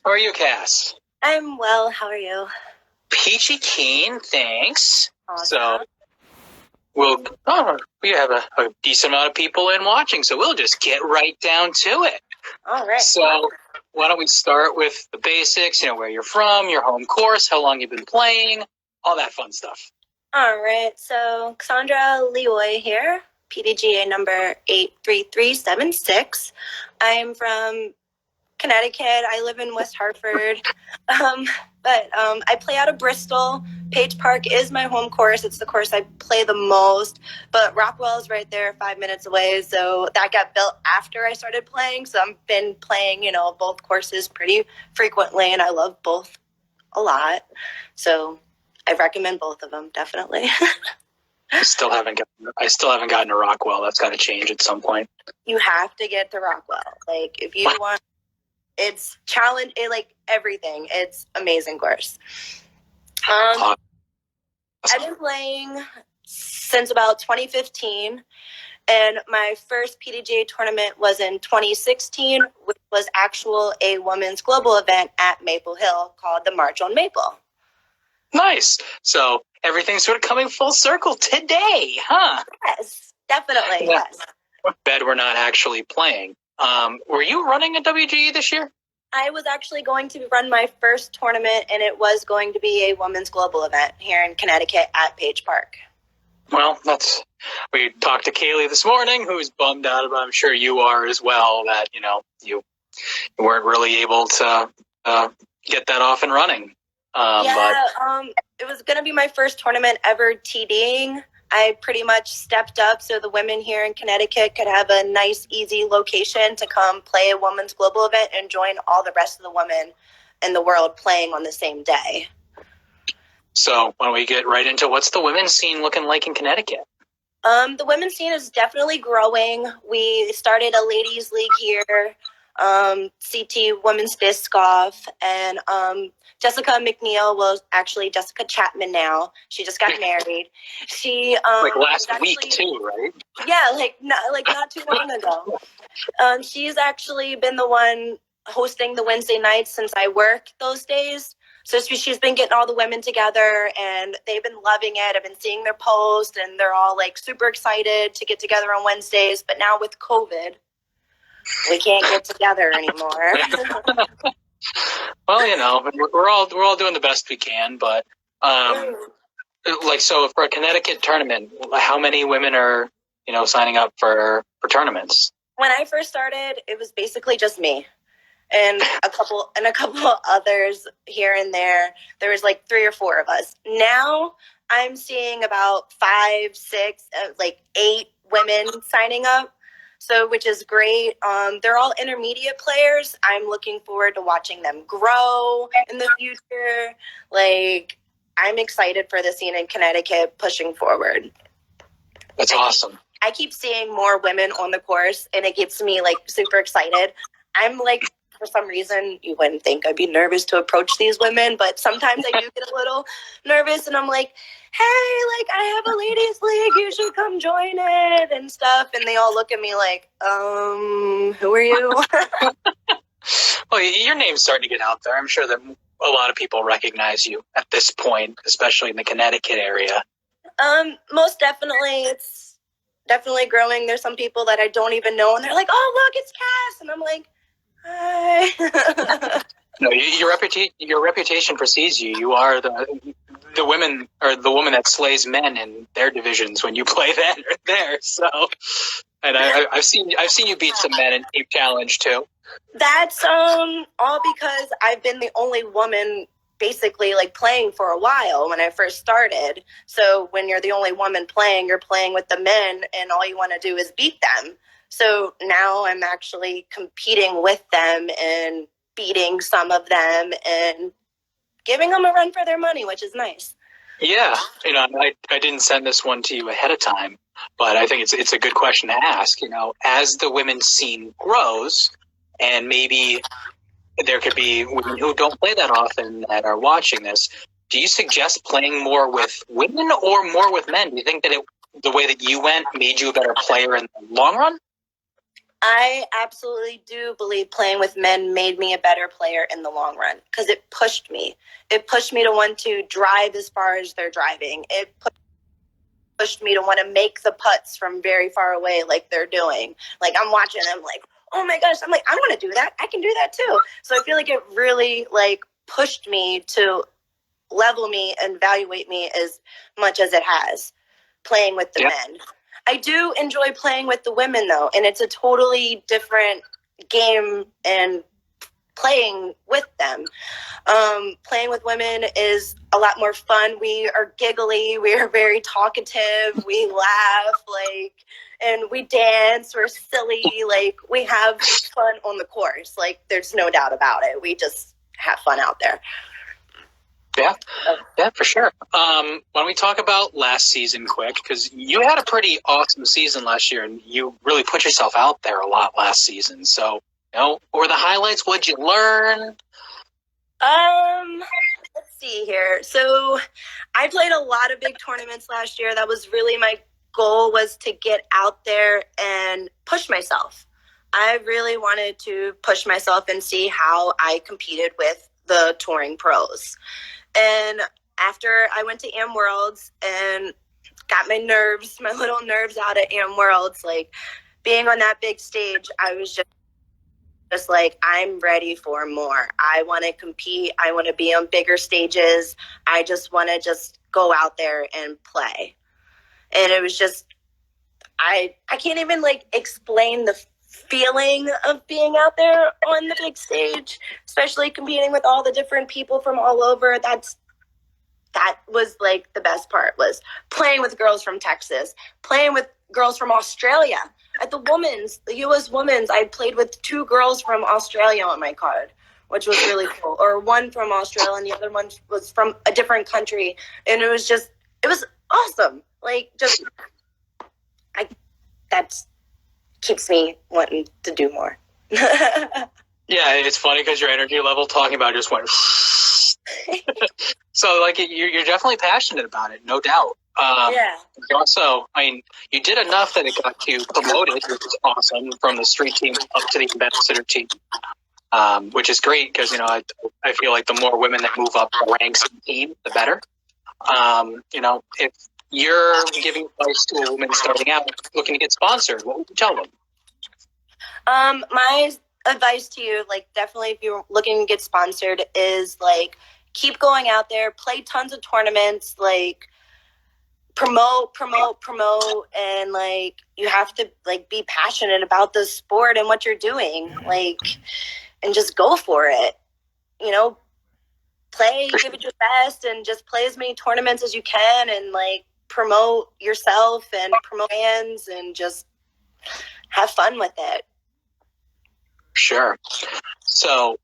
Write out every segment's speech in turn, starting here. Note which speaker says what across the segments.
Speaker 1: How are you, Cass?
Speaker 2: I'm well. How are you?
Speaker 1: Peachy keen, thanks.
Speaker 2: Awesome.
Speaker 1: So we have a decent amount of people in watching, so we'll just get right down to it.
Speaker 2: All right.
Speaker 1: So why don't we start with the basics, where you're from, your home course, how long you've been playing, all that fun stuff.
Speaker 2: All right. So Cassandra Lioi here, PDGA number 83376. I'm from Connecticut. I live in West Hartford. But I play out of Bristol. Page Park is my home course. It's the course I play the most. But Rockwell is right there 5 minutes away. So that got built after I started playing. So I've been playing, both courses pretty frequently. And I love both a lot. So I recommend both of them, definitely.
Speaker 1: I still haven't gotten to Rockwell. That's got to change at some point.
Speaker 2: You have to get to Rockwell. Like, if you want, it's challenge, everything. It's amazing course. I've been playing since about 2015, and my first PDGA tournament was in 2016, which was a women's global event at Maple Hill called the March on Maple.
Speaker 1: Nice. So everything's sort of coming full circle today, huh?
Speaker 2: Yes, definitely. Yeah. Yes.
Speaker 1: Bet we're not actually playing. Were you running a WGE this year?
Speaker 2: I was actually going to run my first tournament, and it was going to be a women's global event here in Connecticut at Page Park.
Speaker 1: Well, we talked to Kaylee this morning, who's bummed out about, I'm sure you are as well, that, you weren't really able to get that off and running.
Speaker 2: It was going to be my first tournament ever TDing. I pretty much stepped up so the women here in Connecticut could have a nice, easy location to come play a women's global event and join all the rest of the women in the world playing on the same day.
Speaker 1: So why don't we get right into what's the women's scene looking like in Connecticut?
Speaker 2: The women's scene is definitely growing. We started a ladies league here, CT Women's Disc Golf, and Jessica McNeil was actually Jessica Chapman now. She just got married. She
Speaker 1: last week too, right?
Speaker 2: Yeah, not too long ago. She's actually been the one hosting the Wednesday nights since I work those days. So she's been getting all the women together, and they've been loving it. I've been seeing their posts, and they're all super excited to get together on Wednesdays. But now with COVID, we can't get together anymore.
Speaker 1: Well, we're all doing the best we can, but so for a Connecticut tournament, how many women are signing up for tournaments?
Speaker 2: When I first started, it was basically just me and a couple others here and there. There was 3 or 4 of us. Now I'm seeing about 5, 6, 8 women signing up. So, which is great. They're all intermediate players. I'm looking forward to watching them grow in the future. I'm excited for the scene in Connecticut pushing forward.
Speaker 1: That's awesome.
Speaker 2: I keep seeing more women on the course, and it gets me super excited. I'm for some reason, you wouldn't think I'd be nervous to approach these women, but sometimes I do get a little nervous, and I'm like, hey, I have a ladies league, you should come join it and stuff. And they all look at me who are you?
Speaker 1: Well, your name's starting to get out there. I'm sure that a lot of people recognize you at this point, especially in the Connecticut area.
Speaker 2: Most definitely. It's definitely growing. There's some people that I don't even know, and they're like, oh, look, it's Cass. And I'm like, hi.
Speaker 1: No, your reputation precedes you. You are the women, or the woman that slays men in their divisions when you play that or there. So, and I've seen you beat some men in Team Challenge too.
Speaker 2: That's all because I've been the only woman basically playing for a while when I first started. So when you're the only woman playing, you're playing with the men, and all you want to do is beat them. So now I'm actually competing with them and beating some of them and giving them a run for their money, which is nice.
Speaker 1: Yeah, I didn't send this one to you ahead of time, but I think it's a good question to ask. As the women's scene grows, and maybe there could be women who don't play that often that are watching this, do you suggest playing more with women or more with men? Do you think that the way that you went made you a better player in the long run?
Speaker 2: I absolutely do believe playing with men made me a better player in the long run because it pushed me. It pushed me to want to drive as far as they're driving. It pushed me to want to make the putts from very far away like they're doing. Like, I'm watching them like, oh my gosh, I'm like, I want to do that. I can do that too. So I feel like it really like pushed me to level me and evaluate me as much as it has playing with the men. I do enjoy playing with the women though, and it's a totally different game and playing with them. Playing with women is a lot more fun. We are giggly. We are very talkative. We laugh, like, and we dance. We're silly. Like, we have fun on the course. Like, there's no doubt about it. We just have fun out there.
Speaker 1: Yeah, for sure. Why don't we talk about last season quick? Because you had a pretty awesome season last year, and you really put yourself out there a lot last season. So, what were the highlights? What'd you learn?
Speaker 2: Let's see here. So I played a lot of big tournaments last year. That was really my goal, was to get out there and push myself. I really wanted to push myself and see how I competed with the touring pros. And after I went to Am Worlds and got my little nerves out at Am Worlds, like being on that big stage, I was just like, I'm ready for more. I want to compete. I want to be on bigger stages. I just want to just go out there and play. And it was just, I can't even like explain the feeling of being out there on the big stage, especially competing with all the different people from all over. That was like the best part, was playing with girls from Texas, playing with girls from Australia. At the U.S. Women's, I played with 2 girls from Australia on my card, which was really cool. Or one from Australia and the other one was from a different country. And it was awesome. Like, that keeps me wanting to do more.
Speaker 1: Yeah, it's funny because your energy level talking about it just went. So, like, you're definitely passionate about it, no doubt.
Speaker 2: Yeah.
Speaker 1: Also, I mean, you did enough that it got you promoted, which is awesome, from the street team up to the ambassador team, which is great because, I feel like the more women that move up the ranks in the team, the better. If you're giving advice to a woman starting out looking to get sponsored, what would you tell them?
Speaker 2: My advice to you, like, definitely if you're looking to get sponsored, is like, keep going out there, play tons of tournaments, like promote, and like you have to like be passionate about the sport and what you're doing, like, and just go for it. Play, give it your best, and just play as many tournaments as you can, and like promote yourself and promote fans, and just have fun with it.
Speaker 1: Sure. So,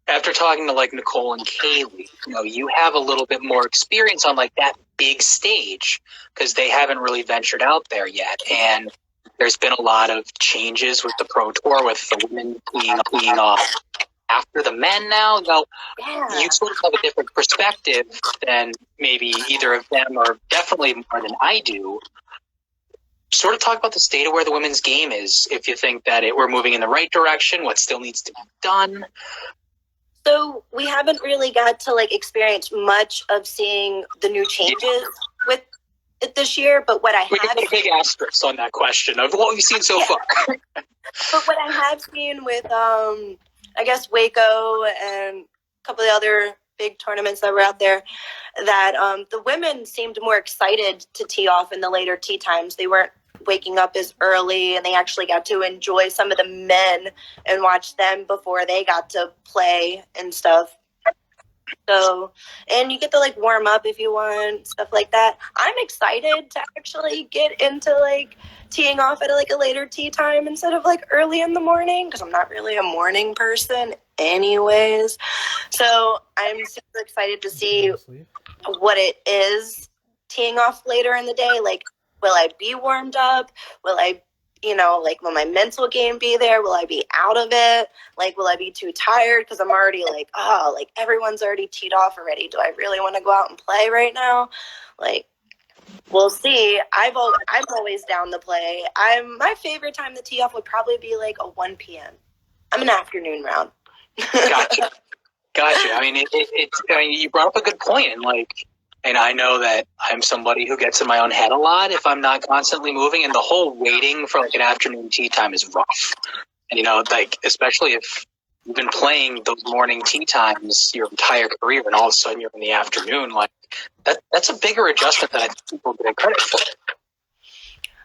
Speaker 1: after talking to like Nicole and Kaylee, you have a little bit more experience on like that big stage because they haven't really ventured out there yet. And there's been a lot of changes with the Pro Tour, with the women being off after the men now. You sort of have a different perspective than maybe either of them, or definitely more than I do. Sort of talk about the state of where the women's game is, if you think that we're moving in the right direction, what still needs to be done.
Speaker 2: So we haven't really got to like experience much of seeing the new changes with it this year, but what I
Speaker 1: we have a big asterisk on that question of what we've seen so far.
Speaker 2: But what I have seen with I guess Waco and a couple of the other big tournaments that were out there, that the women seemed more excited to tee off in the later tee times. They weren't waking up as early, and they actually got to enjoy some of the men and watch them before they got to play and stuff. So, and you get to like warm up if you want, stuff like that. I'm excited to actually get into like teeing off at like a later tee time instead of like early in the morning, because I'm not really a morning person anyways. So I'm super excited to see what it is teeing off later in the day. Like, will I be warmed up? Will I, like, will my mental game be there? Will I be out of it? Like, will I be too tired? Because I'm already like, like everyone's already teed off already. Do I really want to go out and play right now? Like, We'll see. I'm always down to play. My favorite time to tee off would probably be like a 1 p.m. I'm an afternoon round.
Speaker 1: Gotcha. I mean, you brought up a good point, and I know that I'm somebody who gets in my own head a lot if I'm not constantly moving, and the whole waiting for like an afternoon tee time is rough. And especially if you've been playing those morning tee times your entire career, and all of a sudden you're in the afternoon, that's a bigger adjustment than I think people get credit for.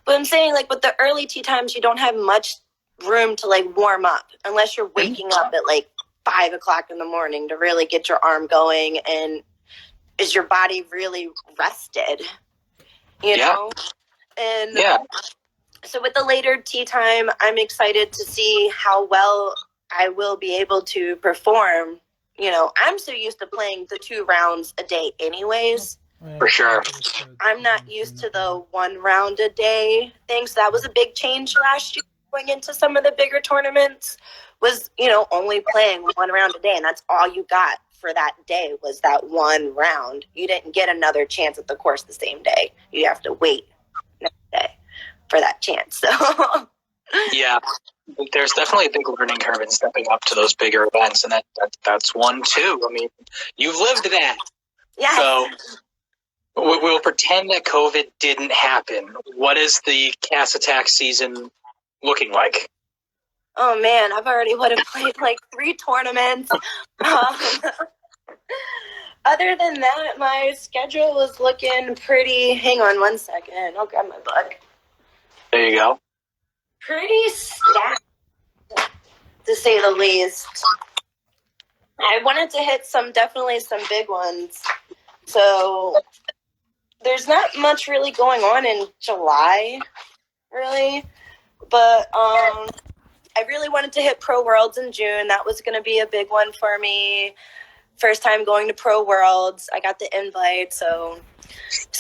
Speaker 2: But I'm saying, with the early tee times, you don't have much room to warm up unless you're waking up at 5 o'clock in the morning to really get your arm going. And is your body really rested? You know? And so with the later tee time, I'm excited to see how well I will be able to perform. I'm so used to playing the 2 rounds a day anyways.
Speaker 1: For sure.
Speaker 2: I'm not used to the 1 round a day thing. So that was a big change last year going into some of the bigger tournaments was, only playing 1 round a day. And that's all you got for that day was that 1 round. You didn't get another chance at the course the same day. You have to wait next day for that chance. So
Speaker 1: yeah, there's definitely a big learning curve in stepping up to those bigger events. And that's one too. I mean, you've lived that.
Speaker 2: Yeah.
Speaker 1: So we'll pretend that COVID didn't happen. What is the Cass Attack season looking like?
Speaker 2: Oh, man, I've already would have played 3 tournaments. Other than that, my schedule was looking pretty... Hang on 1 second. I'll grab my book.
Speaker 1: There you go.
Speaker 2: Pretty stacked, to say the least. I wanted to hit definitely some big ones. So... There's not much really going on in July, really. But I really wanted to hit Pro Worlds in June. That was going to be a big one for me. First time going to Pro Worlds. I got the invite. So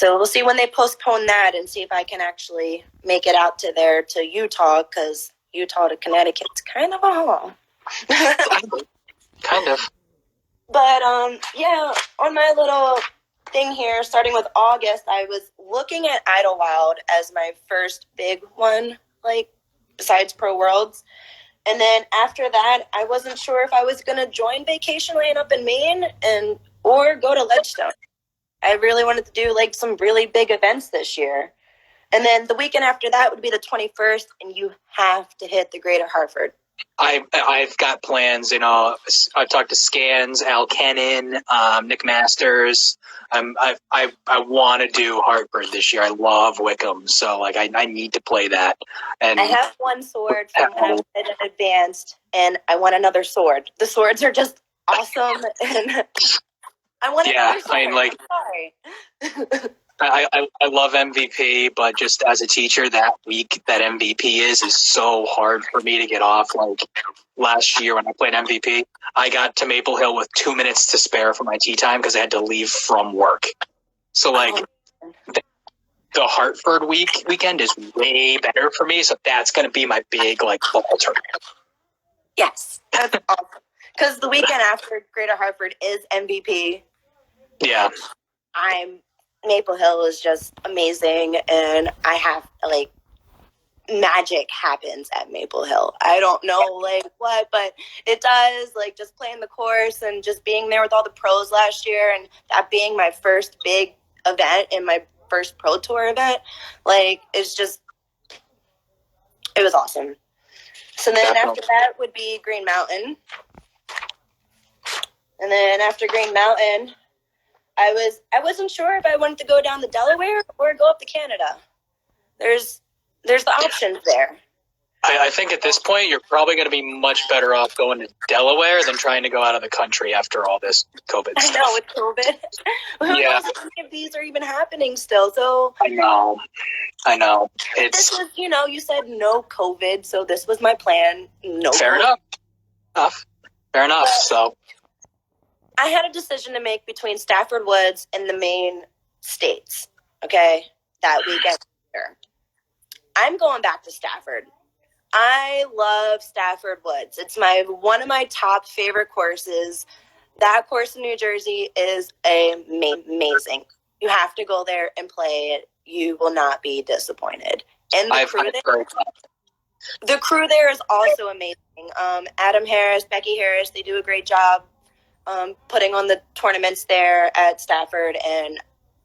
Speaker 2: we'll see when they postpone that and see if I can actually make it out to Utah, because Utah to Connecticut's kind of a haul.
Speaker 1: Kind of.
Speaker 2: But, on my little... thing here, starting with August, I was looking at Idlewild as my first big one, besides Pro Worlds. And then after that, I wasn't sure if I was going to join Vacation Lane up in Maine or go to Ledgestone. I really wanted to do some really big events this year. And then the weekend after that would be the 21st, and you have to hit the Greater Hartford.
Speaker 1: I've got plans, I've talked to Scans, Al Kennan, Nick Masters. I want to do Hartford this year. I love Wickham, so I need to play that. And
Speaker 2: I have 1 sword from when I was in advanced, and I want another sword. The swords are just awesome, and I want another sword. Sorry.
Speaker 1: I love MVP, but just as a teacher, that week that MVP is so hard for me to get off. Last year when I played MVP, I got to Maple Hill with 2 minutes to spare for my tea time because I had to leave from work. So the Hartford weekend is way better for me. So that's going to be my big fall tournament.
Speaker 2: Yes, that's awesome. Because the weekend after Greater Hartford is MVP.
Speaker 1: Yeah.
Speaker 2: Maple Hill is just amazing, and I have magic happens at Maple Hill. I don't know what, but it does. Just playing the course and just being there with all the pros last year, and that being my first big event and my first pro tour event, it's just, it was awesome. So then after that would be Green Mountain, and then after Green Mountain, I wasn't sure if I wanted to go down to Delaware or go up to Canada. There's the options there.
Speaker 1: I think at this point you're probably going to be much better off going to Delaware than trying to go out of the country after all this COVID stuff.
Speaker 2: I know, with COVID. Who knows if any of these are even happening still? So
Speaker 1: I know.
Speaker 2: This was, you said no COVID, so this was my plan. No.
Speaker 1: Fair enough. Fair enough. So
Speaker 2: I had a decision to make between Stafford Woods and the main states, okay, that weekend. I'm going back to Stafford. I love Stafford Woods. It's one of my top favorite courses. That course in New Jersey is amazing. You have to go there and play it. you will not be disappointed. And
Speaker 1: I've heard
Speaker 2: the crew there is also amazing. Adam Harris, Becky Harris, they do a great job putting on the tournaments there at Stafford. And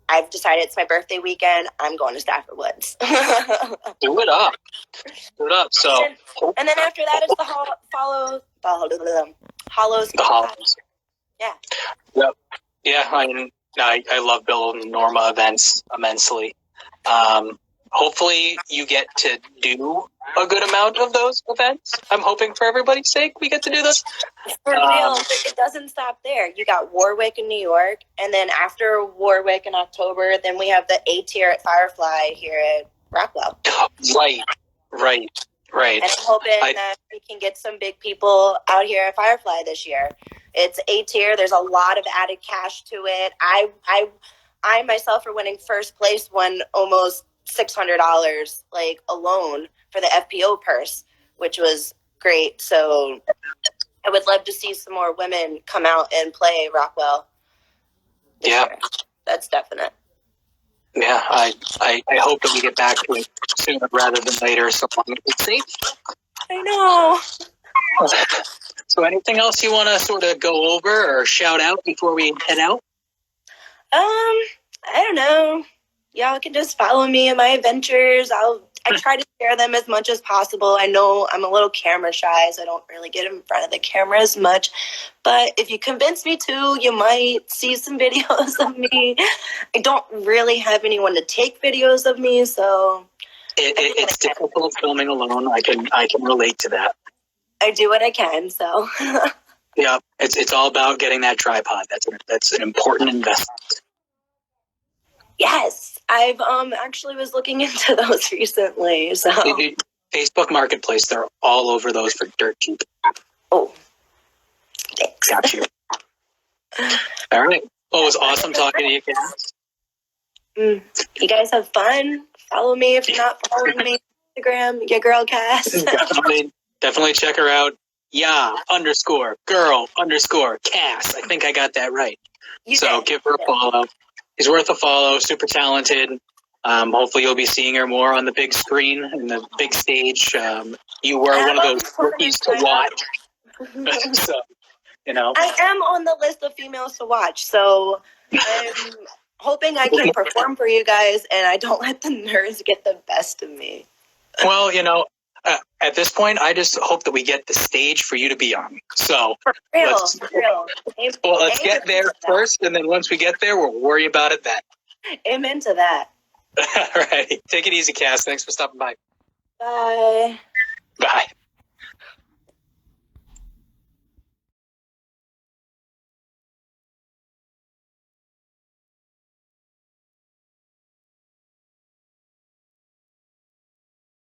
Speaker 2: I've decided it's my birthday weekend. I'm going to Stafford Woods.
Speaker 1: Do it up. Do it up. So,
Speaker 2: and then after that, it's the Hollows.
Speaker 1: The Hollows.
Speaker 2: Yeah.
Speaker 1: Yep. Yeah, I love Bill and Norma events immensely. Hopefully you get to do a good amount of those events. I'm hoping for everybody's sake we get to do this.
Speaker 2: For real, it doesn't stop there. You got Warwick in New York, and then after Warwick in October, then we have the A tier at Firefly here at Rockwell.
Speaker 1: Right. And
Speaker 2: I'm hoping that we can get some big people out here at Firefly this year. It's A tier. There's a lot of added cash to it. I myself, for winning first place, won almost $600 like alone for the FPO purse, which was great. So I would love to see some more women come out and play Rockwell this year. That's definite.
Speaker 1: Yeah, I hope that we get back to it sooner rather than later, so long as it's safe.
Speaker 2: I know.
Speaker 1: So anything else you want to sort of go over or shout out before we head out?
Speaker 2: I don't know. Y'all can just follow me in my adventures. I try to share them as much as possible. I know I'm a little camera shy, so I don't really get in front of the camera as much. But if you convince me to, you might see some videos of me. I don't really have anyone to take videos of me, so
Speaker 1: it's difficult filming alone. I can relate to that.
Speaker 2: I do what I can, so.
Speaker 1: Yeah, it's all about getting that tripod. That's an important investment.
Speaker 2: Yes, I've actually was looking into those recently. So
Speaker 1: Facebook Marketplace, they're all over those for dirt cheap.
Speaker 2: Oh, thanks.
Speaker 1: Got you. All right. Well, it was awesome talking to you, Cass.
Speaker 2: You guys have fun. Follow me if you're not following me on Instagram. Your girl Cass.
Speaker 1: Definitely check her out. _girl_Cass. I think I got that right. So give her a follow. She's worth a follow. Super talented. Hopefully you'll be seeing her more on the big screen and the big stage. You were one of those rookies to watch. So, I
Speaker 2: am on the list of females to watch. So I'm hoping I can perform for you guys and I don't let the nerves get the best of me.
Speaker 1: Well, at this point, I just hope that we get the stage for you to be on. So let's get there first, and then once we get there, we'll worry about it then.
Speaker 2: Amen to that.
Speaker 1: All right. Take it easy, Cass. Thanks for stopping by.
Speaker 2: Bye.